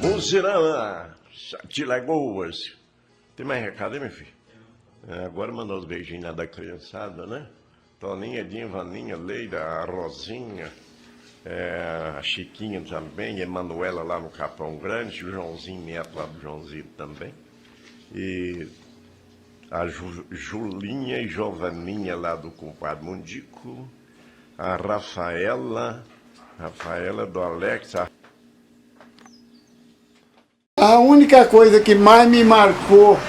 Bucirana, Sete Lagoas. Tem mais recado aí, meu filho? Agora mandou os beijinhos lá da criançada, né? Toninha, Edinha, Vaninha, Leida, a Rosinha, a Chiquinha também, Emanuela lá no Capão Grande, o Joãozinho Neto lá do Joãozinho também. E a Julinha e Jovaninha lá do compadre Mundico, a Rafaela do Alex. A única coisa que mais me marcou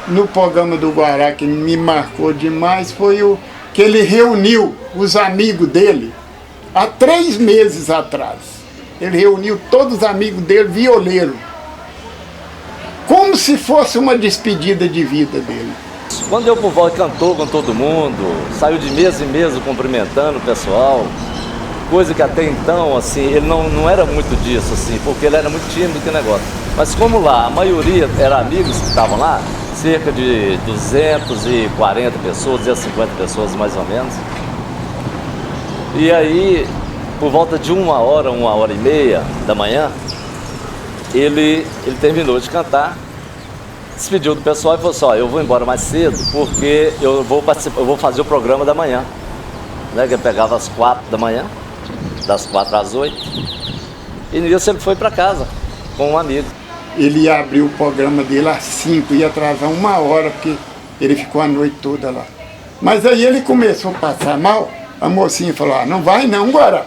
no programa do Guará, que me marcou demais, foi o que ele reuniu os amigos dele há 3 meses atrás. Ele reuniu todos os amigos dele, violeiro, como se fosse uma despedida de vida dele. Quando deu por volta, cantou com todo mundo, saiu de mesa em mesa cumprimentando o pessoal, coisa que até então, assim, ele não era muito disso, assim, porque ele era muito tímido que negócio. Mas como lá, a maioria eram amigos que estavam lá, cerca de 240 pessoas, 250 pessoas mais ou menos. E aí, por volta de 1h e meia da manhã, ele terminou de cantar, despediu do pessoal e falou assim: ó, eu vou embora mais cedo porque eu vou fazer o programa da manhã, né, que eu pegava às 4 da manhã, das 4 às 8, e nisso ele foi para casa com um amigo. Ele ia abrir o programa dele às 5, ia atrasar 1 hora, porque ele ficou a noite toda lá. Mas aí ele começou a passar mal, a mocinha falou: não vai não, Guará,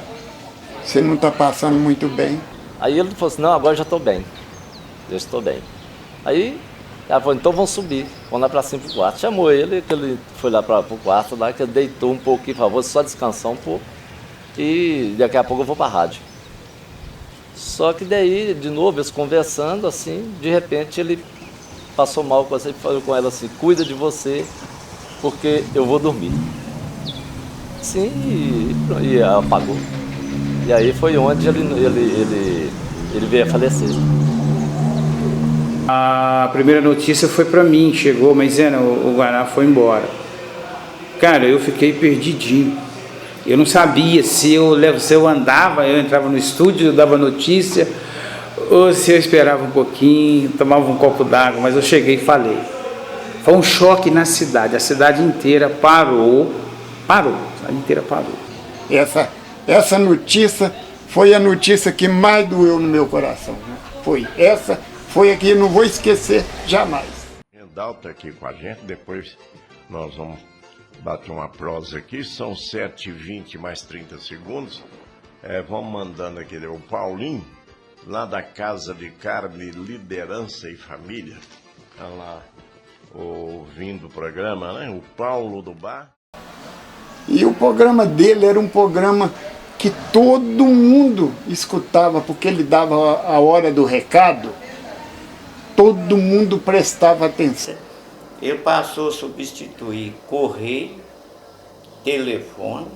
você não está passando muito bem. Aí ele falou assim: não, agora já estou bem, eu estou bem. Aí ela falou: então vamos subir, vamos lá para cima pro quarto. Chamou ele, que ele foi lá para o quarto, lá, que ele deitou um pouquinho, por favor, só descansar um pouco, e daqui a pouco eu vou para a rádio. Só que daí, de novo, eles conversando assim, de repente ele passou mal com você e falou com ela assim: cuida de você, porque eu vou dormir. Sim, e apagou. E aí foi onde ele veio a falecer. A primeira notícia foi para mim, chegou, mas o Guará foi embora. Cara, eu fiquei perdidinho. Eu não sabia se eu andava, eu entrava no estúdio, eu dava notícia, ou se eu esperava um pouquinho, tomava um copo d'água, mas eu cheguei e falei. Foi um choque na cidade, a cidade inteira parou, a cidade inteira parou. Essa notícia foi a notícia que mais doeu no meu coração, né? Foi a que eu não vou esquecer jamais. Dalta aqui com a gente, depois nós vamos bater uma prosa aqui, são 7h20 mais 30 segundos. Vamos mandando aqui, o Paulinho, lá da Casa de Carne, Liderança e Família, tá lá ouvindo o programa, né? O Paulo do Bar. E o programa dele era um programa que todo mundo escutava, porque ele dava a hora do recado, todo mundo prestava atenção. Ele passou a substituir correio, telefone,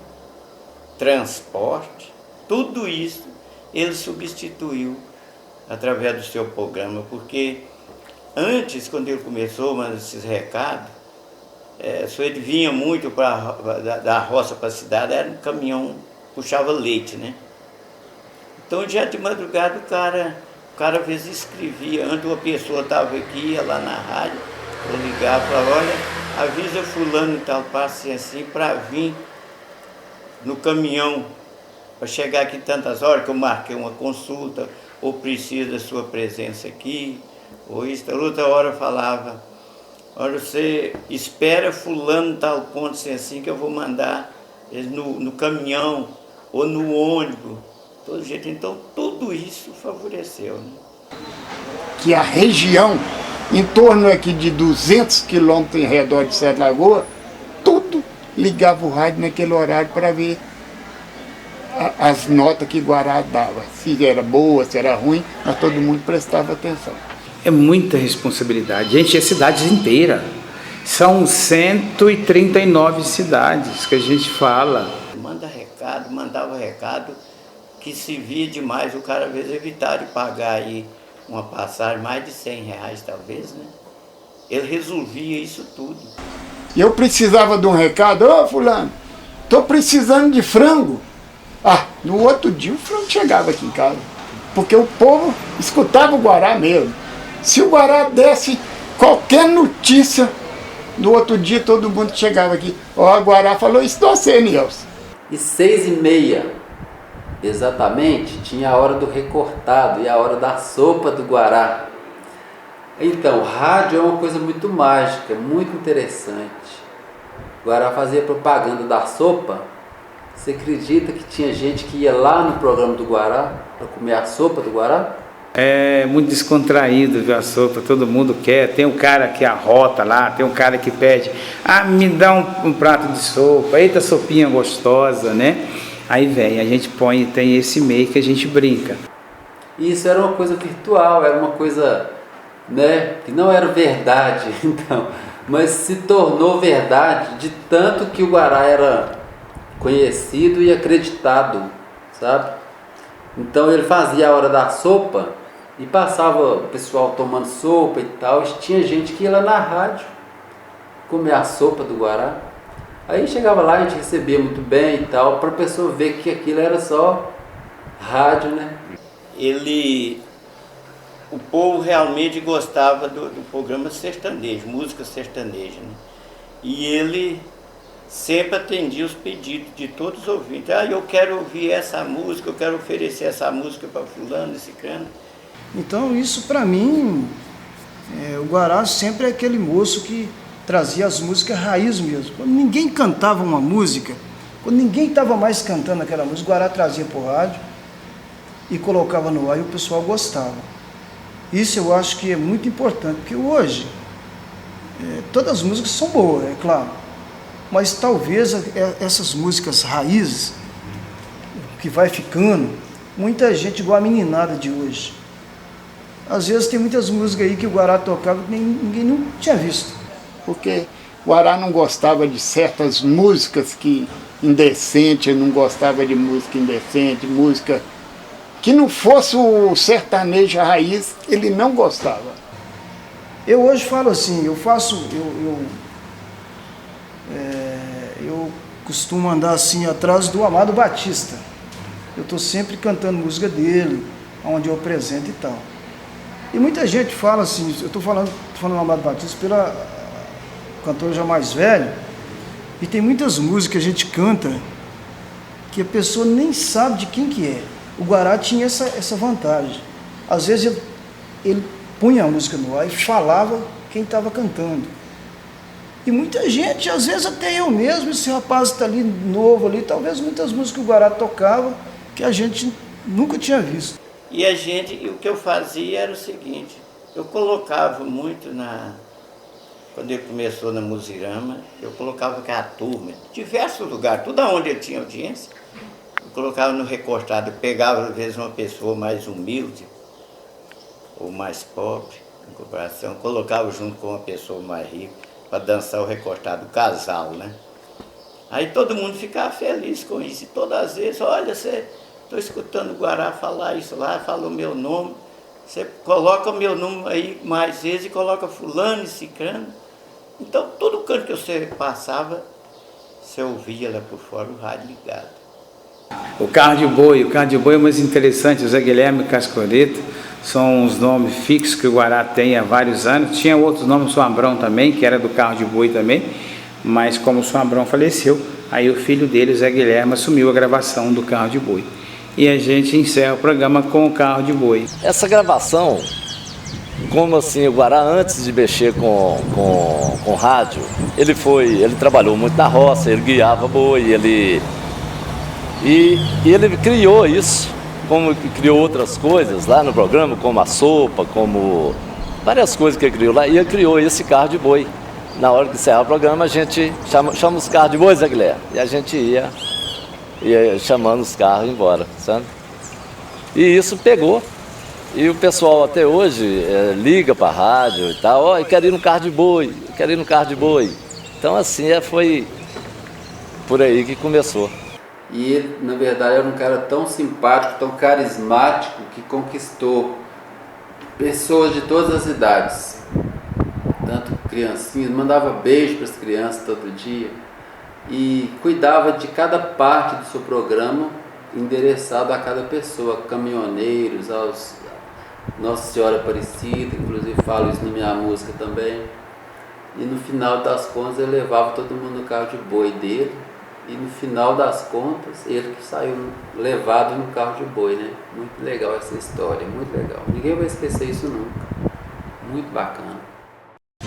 transporte, tudo isso ele substituiu através do seu programa, porque antes, quando ele começou a mandar esses recados, só ele vinha muito da roça para a cidade, era um caminhão, puxava leite, né? Então já de madrugada o cara às vezes escrevia, antes uma pessoa estava aqui, ia lá na rádio, eu ligava e falava: olha, avisa fulano e tal, passe assim para vir no caminhão, para chegar aqui tantas horas que eu marquei uma consulta, ou preciso da sua presença aqui, ou isso. Outra hora falava: olha, você espera fulano tal ponto assim que eu vou mandar no caminhão ou no ônibus, todo jeito. Então tudo isso favoreceu, né? Que a região em torno aqui de 200 quilômetros em redor de Sete Lagoas, tudo ligava o rádio naquele horário para ver as notas que Guará dava, se era boa, se era ruim, mas todo mundo prestava atenção. É muita responsabilidade, gente, é cidade inteira. São 139 cidades que a gente fala. Mandava recado, que se via demais, o cara às vezes evitar de pagar aí uma passagem, mais de R$100 talvez, né? Ele resolvia isso tudo. Eu precisava de um recado: ô fulano, tô precisando de frango. No outro dia o frango chegava aqui em casa. porque o povo escutava o Guará mesmo. Se o Guará desse qualquer notícia, no outro dia todo mundo chegava aqui, ó, o Guará falou isso de você, Nilson. E 6h30, exatamente, tinha a hora do recortado e a hora da sopa do Guará. Então, rádio é uma coisa muito mágica, muito interessante. O Guará fazia propaganda da sopa. Você acredita que tinha gente que ia lá no programa do Guará para comer a sopa do Guará? É muito descontraído, viu, a sopa, todo mundo quer. Tem um cara que arrota lá, tem um cara que pede, me dá um prato de sopa, eita sopinha gostosa, né? Aí vem, a gente põe, tem esse meio que a gente brinca. Isso era uma coisa virtual, era uma coisa, né, que não era verdade, então, mas se tornou verdade de tanto que o Guará era conhecido e acreditado, sabe? Então ele fazia a hora da sopa e passava o pessoal tomando sopa e tal, e tinha gente que ia lá na rádio comer a sopa do Guará. Aí chegava lá, a gente recebia muito bem e tal, para a pessoa ver que aquilo era só rádio, né? O povo realmente gostava do programa sertanejo, música sertaneja, né? E ele sempre atendia os pedidos de todos os ouvintes. Eu quero ouvir essa música, eu quero oferecer essa música para fulano, esse cano. Então isso para mim, o Guará sempre é aquele moço que trazia as músicas raiz mesmo. Quando ninguém cantava uma música, quando ninguém estava mais cantando aquela música, o Guará trazia por rádio e colocava no ar e o pessoal gostava. Isso eu acho que é muito importante, porque hoje todas as músicas são boas, é claro, mas talvez essas músicas raízes, que vai ficando, muita gente igual a meninada de hoje. Às vezes tem muitas músicas aí que o Guará tocava que ninguém não tinha visto. Porque o Guará não gostava de certas músicas que indecente, não gostava de música indecente, música que não fosse o sertanejo raiz, ele não gostava. Eu hoje falo assim, eu costumo andar assim atrás do Amado Batista. Eu estou sempre cantando música dele, onde eu apresento e tal. E muita gente fala assim, eu estou falando do Amado Batista pela cantor já mais velho, e tem muitas músicas que a gente canta que a pessoa nem sabe de quem que é. O Guará tinha essa vantagem. Às vezes ele punha a música no ar e falava quem estava cantando. E muita gente, às vezes até eu mesmo, esse rapaz está ali novo ali, talvez muitas músicas que o Guará tocava que a gente nunca tinha visto. E o que eu fazia era o seguinte, eu colocava muito quando ele começou na Musirama, eu colocava aquela turma, diversos lugares, tudo onde ele tinha audiência, eu colocava no recortado, eu pegava às vezes uma pessoa mais humilde, ou mais pobre, em comparação, colocava junto com uma pessoa mais rica, para dançar o recortado, o casal, né? Aí todo mundo ficava feliz com isso, e todas as vezes, olha, estou escutando o Guará falar isso lá, falou meu nome, você coloca o meu nome aí mais vezes e coloca fulano e cicrano. Então, todo canto que você passava, você ouvia lá por fora o rádio ligado. O carro de boi é mais interessante, o Zé Guilherme e Cascoreto, são os nomes fixos que o Guará tem há vários anos. Tinha outros nomes, o Soambrão também, que era do carro de boi também, mas como o Soambrão faleceu, aí o filho dele, o Zé Guilherme, assumiu a gravação do carro de boi. E a gente encerra o programa com o carro de boi. Essa gravação, como assim, o Guará antes de mexer com rádio, ele trabalhou muito na roça, ele guiava boi, e ele criou isso, como criou outras coisas lá no programa, como a sopa, como várias coisas que ele criou lá, e ele criou esse carro de boi. Na hora de encerrar o programa, a gente chama os carros de boi, Zé Guilherme, e a gente ia chamando os carros embora, sabe? E isso pegou. E o pessoal até hoje liga para a rádio e tal, eu quero ir no carro de boi, eu quero ir no carro de boi. Então assim, foi por aí que começou. E ele, na verdade, era um cara tão simpático, tão carismático, que conquistou pessoas de todas as idades. Tanto criancinhas, mandava beijo para as crianças todo dia. E cuidava de cada parte do seu programa endereçado a cada pessoa, caminhoneiros, aos Nossa Senhora Aparecida, inclusive falo isso na minha música também. E no final das contas ele levava todo mundo no carro de boi dele, e no final das contas ele que saiu levado no carro de boi, né? Muito legal essa história, muito legal. Ninguém vai esquecer isso nunca. Muito bacana.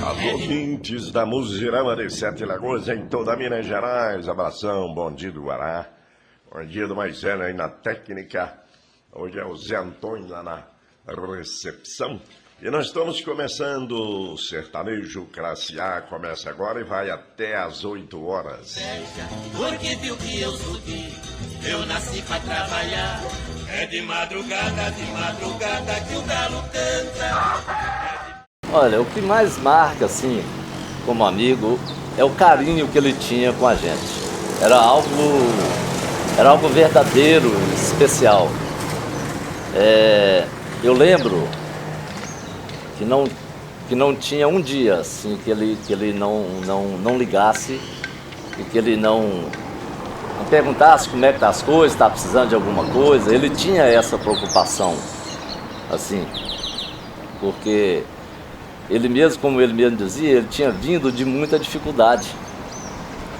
Alô, ouvintes da Muzirama de Sete Lagoas, em toda Minas Gerais. Abração, bom dia do Guará. Bom dia do Maisena aí na técnica. Hoje é o Zé Antônio lá na recepção. E nós estamos começando o Sertanejo Classe A. Começa agora e vai até às 8 horas. Porque viu que eu subi, eu nasci pra trabalhar. É de madrugada que o galo canta. Olha, o que mais marca, assim, como amigo, é o carinho que ele tinha com a gente. Era algo verdadeiro, especial. Eu lembro que não tinha um dia assim que ele não ligasse e que ele não perguntasse como é que tá as coisas, está precisando de alguma coisa. Ele tinha essa preocupação, assim, porque ele mesmo, como ele mesmo dizia, ele tinha vindo de muita dificuldade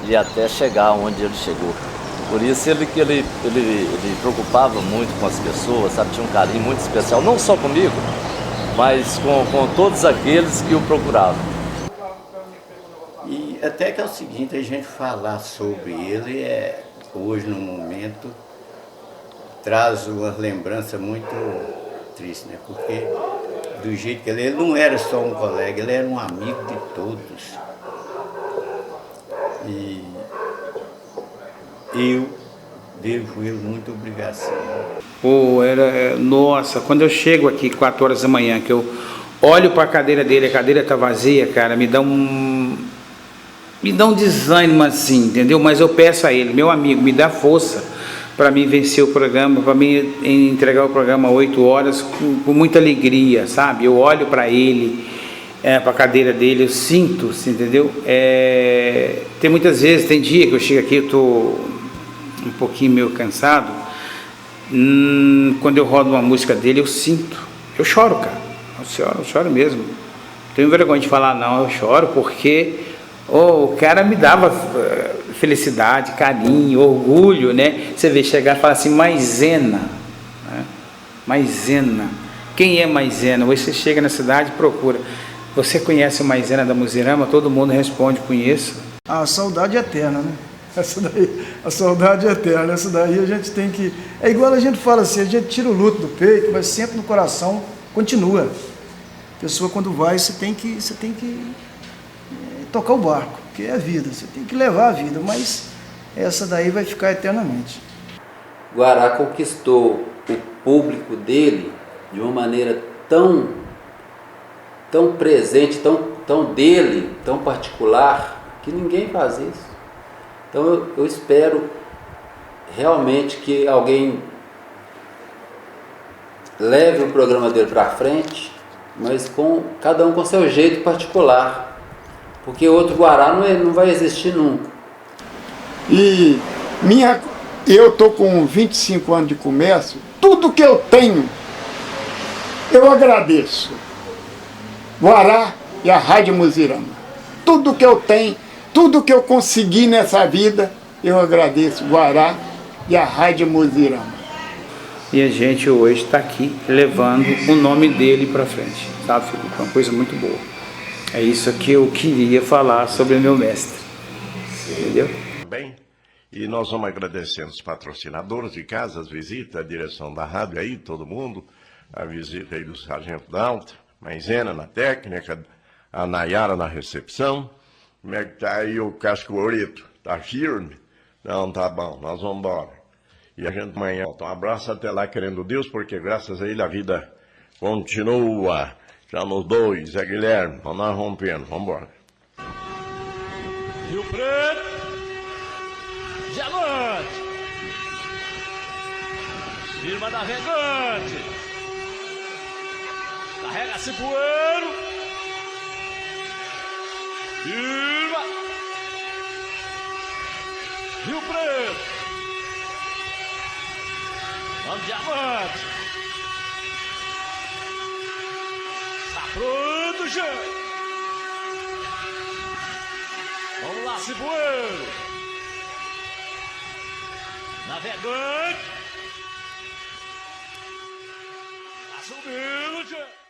e até chegar onde ele chegou. Por isso ele preocupava muito com as pessoas, sabe? Tinha um carinho muito especial, não só comigo, mas com todos aqueles que o procuravam. E até que é o seguinte, a gente falar sobre ele hoje no momento traz uma lembrança muito triste, né? Porque do jeito que ele não era só um colega, ele era um amigo de todos. E eu devo ele muita obrigação. Nossa, quando eu chego aqui 4 horas da manhã, que eu olho para a cadeira dele, a cadeira tá vazia, cara, me dá um desânimo assim, entendeu? Mas eu peço a ele, meu amigo, me dá força para mim vencer o programa, para mim entregar o programa 8 horas com muita alegria, sabe? Eu olho para ele, para a cadeira dele, eu sinto, entendeu? Tem muitas vezes, tem dia que eu chego aqui, eu tô um pouquinho meio cansado, quando eu rodo uma música dele, eu sinto, eu choro, cara, eu choro mesmo, não tenho vergonha de falar não, eu choro porque o cara me dava felicidade, carinho, orgulho, né? Você vê chegar e falar assim, Maisena, né? Maisena, quem é Maisena? Você chega na cidade e procura, você conhece o Maisena da Muzirama? Todo mundo responde, conheço. A saudade é eterna, né? A saudade é eterna, essa daí a gente tem que... É igual a gente fala assim, a gente tira o luto do peito, mas sempre no coração continua. A pessoa quando vai, você tem que tocar o barco, porque é a vida, você tem que levar a vida, mas essa daí vai ficar eternamente. Guará conquistou o público dele de uma maneira tão presente, tão dele, tão particular, que ninguém faz isso. Então eu espero realmente que alguém leve o programa dele para frente, mas com cada um com seu jeito particular, porque outro Guará não vai existir nunca. E eu estou com 25 anos de comércio, tudo que eu tenho, eu agradeço. Guará e a Rádio Muzirama. Tudo que eu tenho, tudo que eu consegui nessa vida, eu agradeço Guará e a Rádio Muzirama. E a gente hoje está aqui levando o nome dele para frente, sabe, Felipe? Uma coisa muito boa. É isso que eu queria falar sobre o meu mestre, entendeu? Bem, e nós vamos agradecendo os patrocinadores de casa, as visitas, a direção da rádio aí, todo mundo, a visita aí do Sargento Dalton, Maisena na técnica, a Nayara na recepção. Como é que tá aí o Cascorito? Tá firme? Não, tá bom, nós vamos embora. E a gente amanhã volta. Um abraço até lá, querendo Deus, porque graças a ele a vida continua. Já nos dois, Zé Guilherme, vamos nós rompendo, vamos embora. Rio Preto, Diamante, firma navegante, carrega-se poeiro, firma, Rio Preto, Vamos, diamante. Tá pronto, gente. Vamos lá, Ciboeiro. Navegante. Tá subindo, gente.